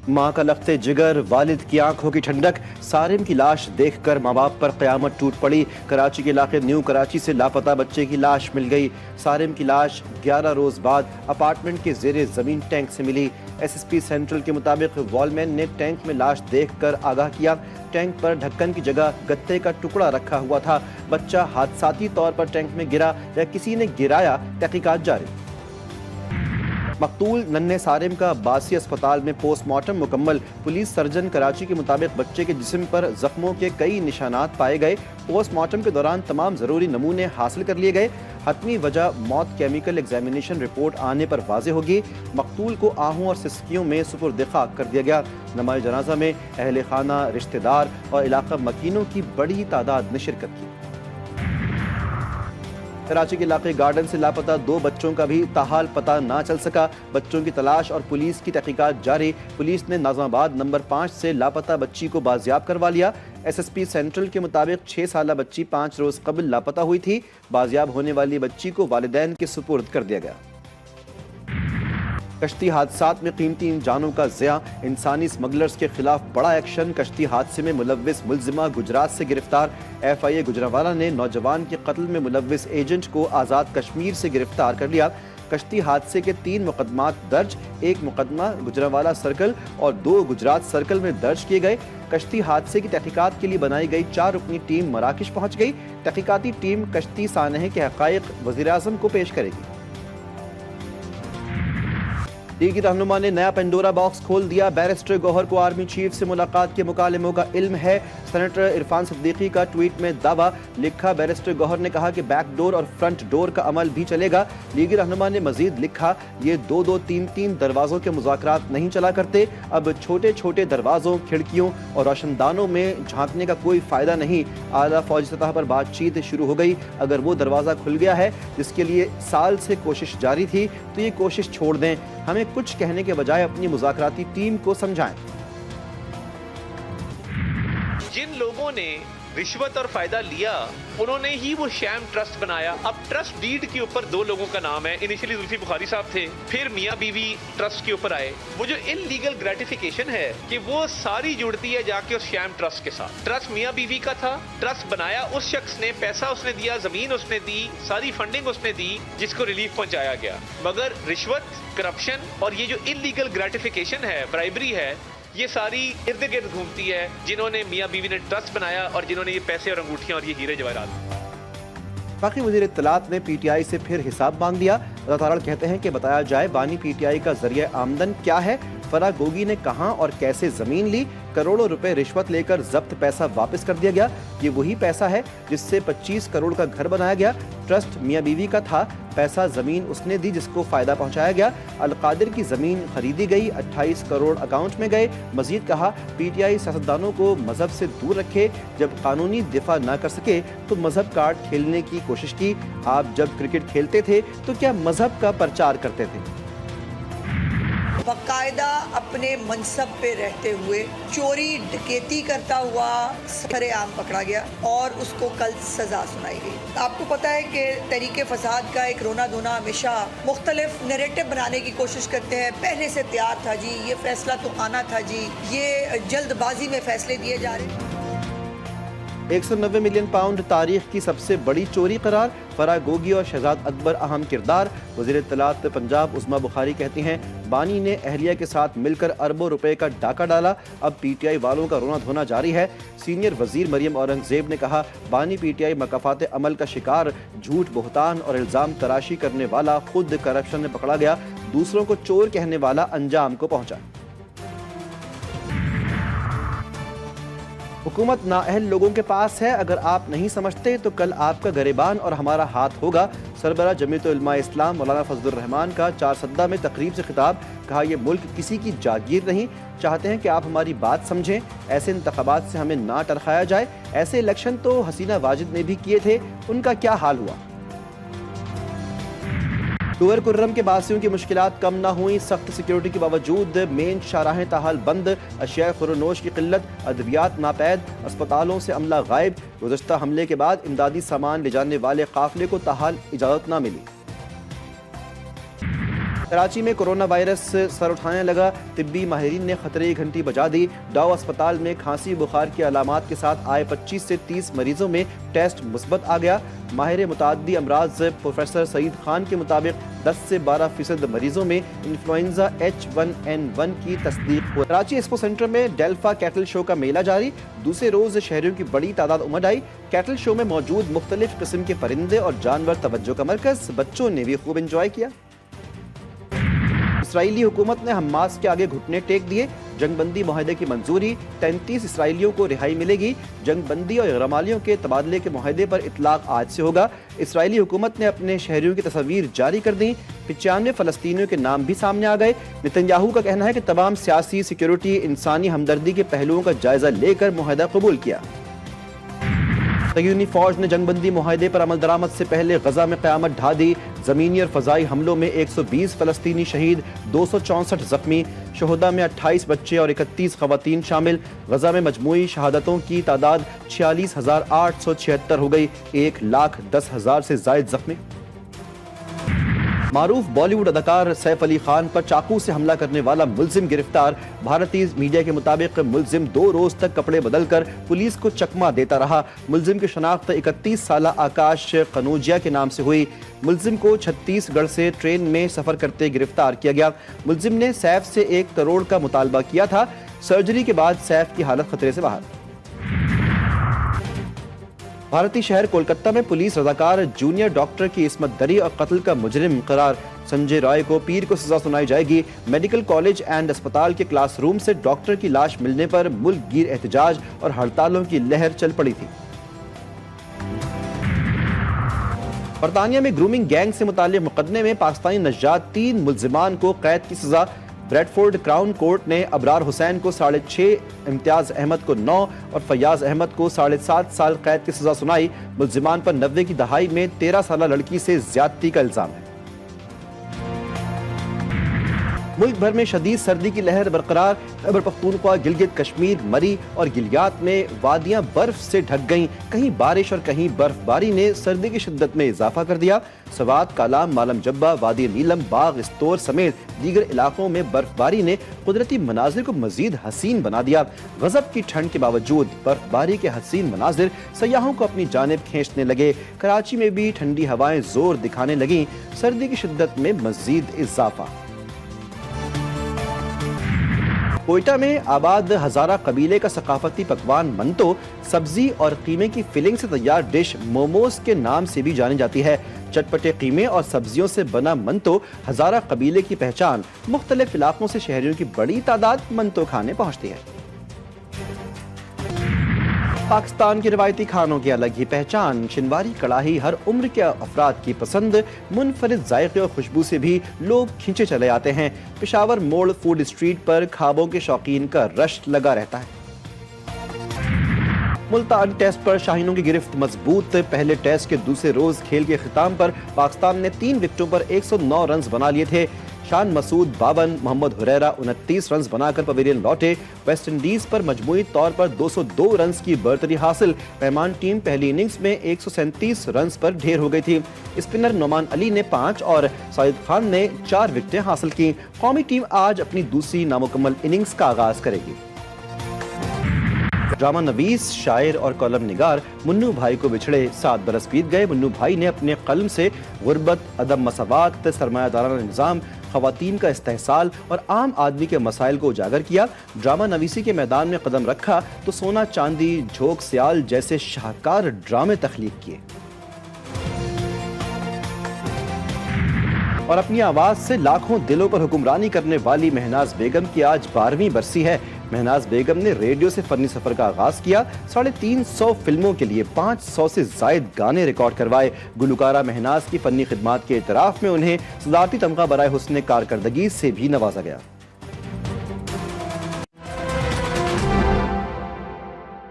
मां का लफ्ते जिगर, वालिद की आंखों की ठंडक। सारिम की लाश देखकर माँ बाप पर क़यामत टूट पड़ी। कराची के इलाके न्यू कराची से लापता बच्चे की लाश मिल गई। सारिम की लाश 11 रोज बाद अपार्टमेंट के ज़ेरे ज़मीन टैंक से मिली। SSP सेंट्रल के मुताबिक वॉलमैन ने टैंक में लाश देखकर आगाह किया। टैंक पर ढक्कन की जगह गत्ते का टुकड़ा रखा हुआ था। बच्चा हादसाती तौर पर टैंक में गिरा या किसी ने गिराया, तहकीकात जारी। मकतूल नन्हे सारिम का बासी अस्पताल में पोस्टमार्टम मुकम्मल। पुलिस सर्जन कराची के मुताबिक बच्चे के जिस्म पर जख्मों के कई निशानात पाए गए। पोस्टमार्टम के दौरान तमाम ज़रूरी नमूने हासिल कर लिए गए। हतमी वजह मौत केमिकल एग्जामिनेशन रिपोर्ट आने पर वाज़ेह होगी। मकतूल को आहूं और सिसकियों में सुपुर्द खाक कर दिया गया। नमाज़ जनाजा में अहले खाना, रिश्तेदार और इलाका मकीनों की बड़ी तादाद ने शिरकत की। कराची के इलाके गार्डन से लापता 2 बच्चों का भी ताहाल पता ना चल सका। बच्चों की तलाश और पुलिस की तहकीकात जारी। पुलिस ने नाज़माबाद नंबर 5 से लापता बच्ची को बाजियाब करवा लिया। SSP सेंट्रल के मुताबिक 6 साला बच्ची 5 रोज कबल लापता हुई थी। बाजियाब होने वाली बच्ची को वालिदैन के सुपुर्द कर दिया गया। कश्ती हादसात में कीमती जानों का ज़िया, इंसानी स्मगलर्स के खिलाफ बड़ा एक्शन। कश्ती हादसे में मुलव्विस मुलजिमा गुजरात से गिरफ्तार। FIA गुजरांवाला ने नौजवान के कत्ल में मुलव्विस एजेंट को आज़ाद कश्मीर से गिरफ्तार कर लिया। कश्ती हादसे के 3 मुकदमात दर्ज, 1 मुकदमा गुजरांवाला सर्कल और 2 गुजरात सर्कल में दर्ज किए गए। कश्ती हादसे की तहकीकात के लिए बनाई गई 4 रुकनी टीम मराकश पहुंच गई। तहकीकाती टीम कश्ती सानहे के हक़ाइक़ वज़ीर-ए-आज़म को पेश करेगी। लीगी रहनुमा ने नया पेंडोरा बॉक्स खोल दिया। बैरिस्टर गौहर को आर्मी चीफ से मुलाकात के मुकालमों का इल्म है। सेनेटर इरफान सिद्दीकी का ट्वीट में दावा लिखा। बैरिस्टर गौहर ने कहा कि बैक डोर और फ्रंट डोर का अमल भी चलेगा। लीगी रहनुमा ने मजीद लिखा, ये 2-2, 3-3 दरवाजों के मुज़ाकरात नहीं चला करते। अब छोटे छोटे दरवाजों, खिड़कियों और रोशनदानों में झांकने का कोई फ़ायदा नहीं। आला फौजी सतह पर बातचीत शुरू हो गई। अगर वो दरवाज़ा खुल गया है जिसके लिए साल से कोशिश जारी थी, तो ये कोशिश छोड़ दें। हमें कुछ कहने के बजाय अपनी मुज़ाकराती टीम को समझाएं। जिन लोगों ने रिश्वत और फायदा लिया, उन्होंने ही वो शैम ट्रस्ट बनाया। अब ट्रस्ट डीड के ऊपर 2 लोगों का नाम है। इनिशियली जुल्फी बुखारी साहब थे, फिर मियाँ बीवी ट्रस्ट के ऊपर आए। वो जो इलीगल ग्रेटिफिकेशन है कि वो सारी जुड़ती है जाके उस शैम ट्रस्ट के साथ। ट्रस्ट मियाँ बीवी का था, ट्रस्ट बनाया उस शख्स ने, पैसा उसने दिया, जमीन उसने दी, सारी फंडिंग उसने दी, जिसको रिलीफ पहुंचाया गया। मगर रिश्वत, करप्शन और ये जो इलीगल ग्रेटिफिकेशन है, ब्राइबरी है, ये सारी इर्द गिर्द घूमती है जिन्होंने मियाँ बीवी ने ट्रस्ट बनाया और जिन्होंने ये पैसे और अंगूठियां और ये हीरे जवाहरात। बाकी वज़ीर इत्तलात ने PTI से फिर हिसाब मांग लिया। रज़ा कहते हैं कि बताया जाए बानी PTI का जरिया आमदन क्या है। फराह गोगी ने कहां और कैसे जमीन ली। करोड़ों रुपए रिश्वत लेकर जब्त पैसा वापस कर दिया गया। ये वही पैसा है जिससे 25 करोड़ का घर बनाया गया। ट्रस्ट मियाँ बीवी का था, पैसा जमीन उसने दी जिसको फायदा पहुंचाया गया। अलकादिर की जमीन खरीदी गई, 28 करोड़ अकाउंट में गए। मजीद कहा, PTI सियासतदानों को मजहब से दूर रखे। जब कानूनी दिफा ना कर सके तो मजहब कार्ड खेलने की कोशिश की। आप जब क्रिकेट खेलते थे तो क्या मजहब का प्रचार करते थे? बाकायदा अपने मनसब पे रहते हुए चोरी डकैती करता हुआ सरेआम पकड़ा गया और उसको कल सजा सुनाई गई। आपको पता है कि तहरीके फसाद का एक रोना धोना हमेशा मुख्तलिफ नैरेटिव बनाने की कोशिश करते हैं। पहले से तैयार था जी, ये फैसला तो आना था जी, ये जल्दबाजी में फैसले दिए जा रहे हैं। 190 मिलियन पाउंड तारीख की सबसे बड़ी चोरी करार। फराह गोगी और शहजाद अकबर अहम किरदार। वज़ीर इत्तलात पंजाब उस्मा बुखारी कहती हैं, बानी ने अहलिया के साथ मिलकर अरबों रुपए का डाका डाला। अब PTI वालों का रोना धोना जारी है। सीनियर वजीर मरियम औरंगजेब ने कहा, बानी PTI मकाफात अमल का शिकार। झूठ, बोहतान और इल्ज़ाम तराशी करने वाला खुद करप्शन में पकड़ा गया। दूसरों को चोर कहने वाला अंजाम को पहुंचा। हुकूमत नाअहल लोगों के पास है। अगर आप नहीं समझते तो कल आपका गरेबान और हमारा हाथ होगा। सरबरा जमीयत उलमा इस्लाम मौलाना फजलुर रहमान का 4 सद्दा में तकरीब से खिताब। कहा, यह मुल्क किसी की जागीर नहीं। चाहते हैं कि आप हमारी बात समझें। ऐसे इंतखाबात से हमें ना टरखाया जाए। ऐसे इलेक्शन तो हसीना वाजिद ने भी किए थे, उनका क्या हाल हुआ? टूर कुर्रम के बासियों की मुश्किलात कम ना हुई। सख्त सिक्योरिटी के बावजूद मेन शाहराहें ताहाल बंद। अशिया खुरनोश की किल्लत, अद्वियात नापैद, अस्पतालों से अमला गायब। गुज़श्ता हमले के बाद इमदादी सामान ले जाने वाले काफिले को ताहाल इजाज़त ना मिली। कराची में कोरोना वायरस सर उठाने लगा, तिब्बी माहिरीन ने खतरे की घंटी बजा दी। डाउ अस्पताल में खांसी बुखार की अलामात के साथ आए 25 से 30 मरीजों में टेस्ट मुस्बत आ गया। माहिर मुताद्दी अमराज प्रोफेसर सईद खान के मुताबिक 10 से 12% मरीजों में इन्फ्लुएंजा H1N1 की तस्दीक हुई। कराची एक्सपो सेंटर में डेल्फा कैटल शो का मेला जारी, दूसरे रोज शहरियों की बड़ी तादाद उमड़ आई। कैटल शो में मौजूद मुख्तलिफ किस्म के परिंदे और जानवर तवज्जो का मरकज, बच्चों ने भी खूब एंजॉय किया। इसराइली हुकूमत ने हमास के आगे घुटने टेक दिए, जंगबंदी मुआहदे की मंजूरी, 33 इसराइलियों को रिहाई मिलेगी। जंगबंदी और गैरमालियों के तबादले के मुआहदे पर इतलाक आज से होगा। इसराइली हुकूमत ने अपने शहरियों की तस्वीर जारी कर दी, 95 फलस्तीनियों के नाम भी सामने आ गए। नेतन्याहू का कहना है कि तमाम सियासी, सिक्योरिटी, इंसानी हमदर्दी के पहलुओं का जायजा लेकर मुआहदा कबूल किया। तयूनी फौज ने जंगबंदी मुआहदे पर अमल दरामद से पहले गजा में क़यामत ढा दी। ज़मीनी और फ़ज़ाई हमलों में 120 फ़लस्तीनी शहीद, 264 ज़ख्मी, शहदा में 28 बच्चे और 31 ख़वातीन शामिल। गजा में मजमूई शहादतों की तादाद 46,876 हो गई, 1,10,000 से ज़ायद ज़ख्मी। मारूफ बॉलीवुड अदाकार सैफ अली खान पर चाकू से हमला करने वाला मुल्जिम गिरफ्तार। भारतीय मीडिया के मुताबिक मुल्जिम 2 रोज तक कपड़े बदलकर पुलिस को चकमा देता रहा। मुल्जिम की शनाख्त 31 साला आकाश कनौजिया के नाम से हुई। मुल्जिम को छत्तीसगढ़ से ट्रेन में सफर करते गिरफ्तार किया गया। मुल्जिम ने सैफ से 1 करोड़ का मुतालबा किया था। सर्जरी के बाद सैफ की हालत खतरे से बाहर। भारतीय शहर कोलकाता में पुलिस रजाकार जूनियर डॉक्टर की इस्मत दरी और कत्ल का मुजरिम करार। संजय राय को पीर को सजा सुनाई जाएगी। मेडिकल कॉलेज एंड अस्पताल के क्लासरूम से डॉक्टर की लाश मिलने पर मुल्क गिर एहतजाज और हड़तालों की लहर चल पड़ी थी। बरतानिया में ग्रूमिंग गैंग से मुताल्लिक मुकदमे में पाकिस्तानी नज्जाद 3 मुल्जिमान को कैद की सजा। ब्रेडफोर्ड क्राउन कोर्ट ने अबरार हुसैन को 6.5, इम्तियाज अहमद को 9 और फयाज अहमद को 7.5 साल कैद की सजा सुनाई। मुल्जिमान पर 90 की दहाई में 13 साला लड़की से ज्यादती का इल्जाम है। मुल्क भर में शदीद सर्दी की लहर बरकरार। खैबर पख्तूनख्वा, गिलगित कश्मीर, मरी और गिलियात में वादियां बर्फ से ढक गईं। कहीं बारिश और कहीं बर्फबारी ने सर्दी की शिद्दत में इजाफा कर दिया। सवात, कालाम, मालम जब्बा, वादी नीलम, बाग, इस्तोर समेत दीगर इलाकों में बर्फबारी ने कुदरती मनाजिर को मजीद हसीन बना दिया। गजब की ठंड के बावजूद बर्फबारी के हसीन मनाजिर सयाहों को अपनी जानिब खींचने लगे। कराची में भी ठंडी हवाएं जोर दिखाने लगीं। सर्दी की शिद्दत में मजीद इजाफा। कोयटा में आबाद हजारा कबीले का सकाफती पकवान मंतो सब्जी और कीमे की फिलिंग से तैयार डिश मोमोज के नाम से भी जानी जाती है। चटपटे कीमे और सब्जियों से बना मंतो हजारा कबीले की पहचान। मुख्तलिफ इलाकों से शहरियों की बड़ी तादाद मंतो खाने पहुंचती है। पाकिस्तान के रिवायती खानों की अलग ही पहचान। शिनवारी कड़ाही हर उम्र के अफराद की पसंद। मुनफरिद जायके और खुशबू से भी लोग खींचे चले आते हैं। पेशावर मोड़ फूड स्ट्रीट पर खाबों के शौकीन का रश लगा रहता है। मुल्तान टेस्ट पर शाहीनों की गिरफ्त मजबूत। पहले टेस्ट के दूसरे रोज खेल के अख्ताम पर पाकिस्तान ने 3 विकेटों पर 109 रन बना लिए थे। शान मसूद 52, मोहम्मद हुरैरा 29 रन बनाकर पवेलियन लौटे। वेस्ट इंडीज पर मजमूई तौर पर 202 रन की बर्तरी हासिल। मेहमान टीम पहली इनिंग्स में 137 रन पर ढेर हो गई थी। स्पिनर नोमान अली ने 5 और साजिद खान ने 4 विकेटें हासिल की। कौमी टीम आज अपनी दूसरी नामुकम्मल इनिंग्स का आगाज करेगी। ड्रामा नवीस, शायर और कॉलम निगार मुन्नू भाई को बिछड़े 7 बरस बीत गए। मुन्नू भाई ने अपने कलम से गुर्बत, अदम मसावात, सरमायादाराना निज़ाम, ख़वातीन का इस्तेहसाल और आम आदमी के मसाइल को उजागर किया। ड्रामा नवीसी के मैदान में कदम रखा तो सोना चांदी, झोंक सियाल जैसे शाहकार ड्रामे तख्लीक किए और अपनी आवाज से लाखों दिलों पर हुक्मरानी करने वाली महनाज बेगम की आज 12वीं बरसी है। महनाज बेगम ने रेडियो से फनी सफर का आगाज किया। 350 फिल्मों के लिए 500 से जायद गाने रिकॉर्ड करवाए। गुलकारा महनाज की फनी खिदमात के इतराफ में उन्हें सदारती तमगा बराए हुस्न कारकर्दगी से भी नवाजा गया।